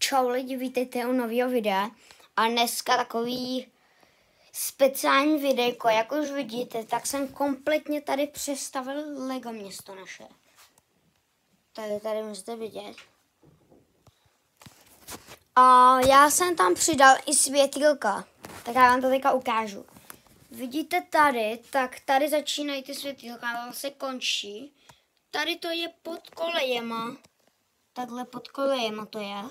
Čau lidi, vítejte u nového videa a dneska takový speciální videjko, jak už vidíte, tak jsem kompletně tady přestavil Lego město naše. Tady můžete vidět. A já jsem tam přidal i světýlka, tak já vám to teďka ukážu. Vidíte tady, tak tady začínají ty světýlka, ale se končí. Tady to je pod kolejema, takhle pod kolejema to je.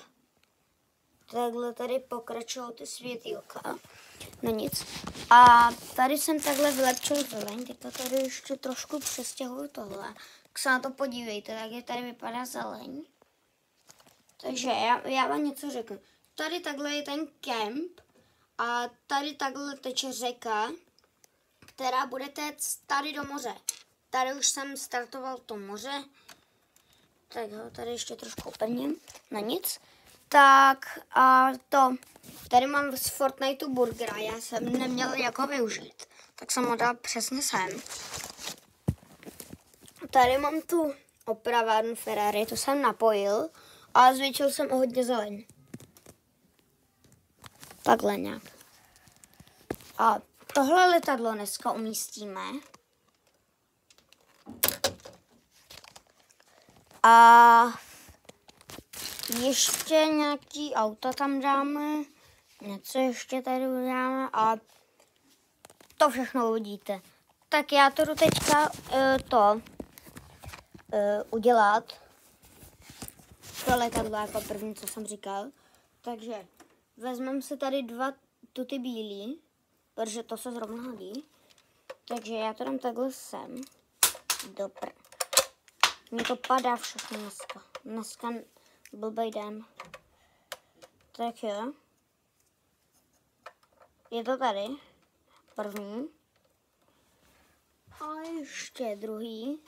Takhle tady pokračují ty světýlka. No nic. A tady jsem takhle vylepčil zeleň. Teďka tady ještě trošku přestěhuju tohle. Tak se na to podívejte, jak tady vypadá zeleň. Takže já vám něco řeknu. Tady takhle je ten kemp a tady takhle teče řeka, která bude téct tady do moře. Tady už jsem startoval to moře. Tak ho tady ještě trošku opevním. No nic. Tak a tady mám z Fortniteu burgera, já jsem neměl jak ho využít, tak jsem ho dal přesně sem. Tady mám tu opravárnu Ferrari, to jsem napojil a zvětšil jsem o hodně zeleň. Takhle nějak. A tohle letadlo dneska umístíme. A ještě nějaký auta tam dáme, něco ještě tady uděláme a to všechno uvidíte. Tak já to jdu teďka udělat. To letadlo jako první, co jsem říkal. Takže vezmeme si tady dva tuty bílý, protože to se zrovna hodí. Takže já to dám takhle sem. Mně to padá všechno dneska. Dneska blbej den. Tak jo. Je to tady. První. A ještě druhý.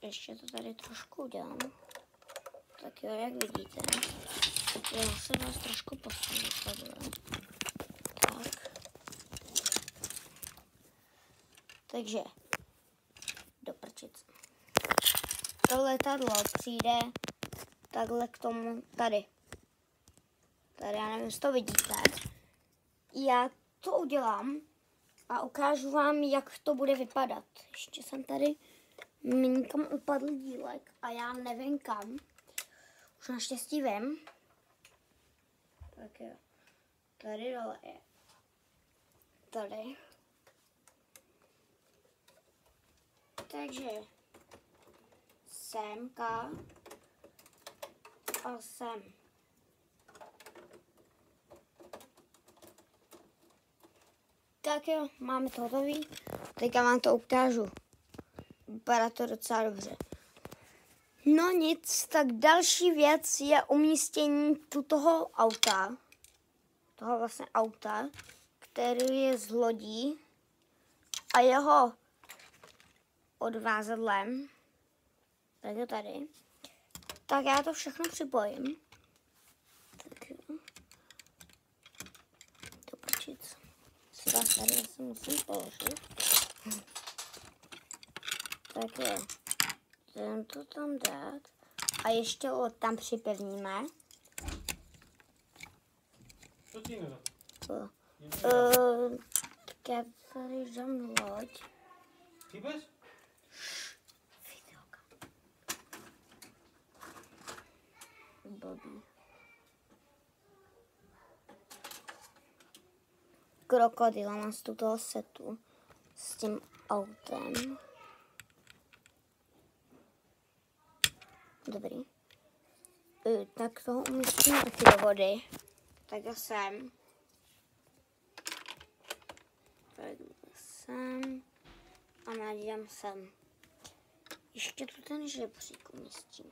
Ještě to tady trošku udělám. Tak jo, jak vidíte. Já se vás trošku posunu. Tak. Takže do prčic. To letadlo přijde takhle k tomu tady. Tady já nevím, jestli to vidíte. Já to udělám a ukážu vám, jak to bude vypadat. Ještě jsem tady někam upadl dílek a já nevím kam. Už naštěstí vím. Tak jo. Tady dole je. Tady. Takže semka a sem. Tak jo, máme to hotový. Teďka vám to ukážu. Vypadá to docela dobře. No nic, tak další věc je umístění toho auta. Toho vlastně auta, který je z lodí a jeho odvázadlem. Tak je tady. Tak já to všechno připojím. Tak jo. To prčic. Tady zase musím položit. Tak jo. Jdem to tam dát. A ještě ho tam připevníme. Co ti nedá? Tak já tady dám loď. Chybeš? Blbý. Krokodýla mám z toho setu s tím autem. Dobrý. Tak toho umístíme taky do vody. Tak já sem. Takhle sem. A nadívám sem. Ještě tu ten žebřík umístíme.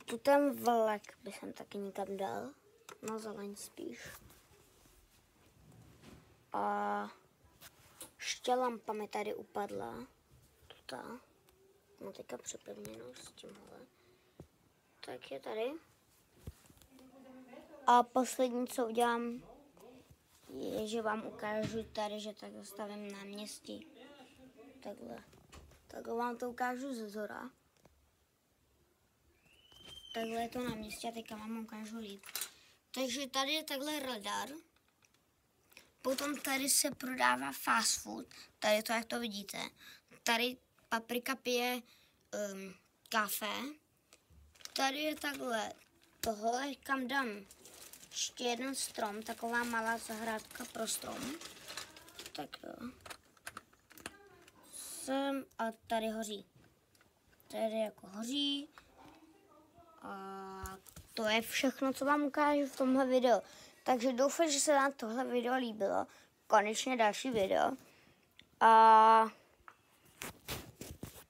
Tu ten vlek bych jsem taky někam dal. Na zeleň spíš. A ještě lampa mi tady upadla. Tuta. Mám teďka připevněnou s tímhle. Tak je tady. A poslední, co udělám, je, že vám ukážu tady, že tak zastavím náměstí. Takhle. Takhle vám to ukážu ze zhora. Takhle je to náměstí a teďka vám ukážu líp. Takže tady je takhle radar. Potom tady se prodává fast food. Tady to, jak to vidíte. Tady Paprika pije kafe. Tady je takhle tohle, kam dám ještě jeden strom, taková malá zahrádka pro strom. Tak jo. Sem a tady hoří. Tady jako hoří. A to je všechno, co vám ukážu v tomhle videu. Takže doufám, že se vám tohle video líbilo. Konečně další video. A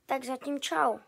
tak zatím čau.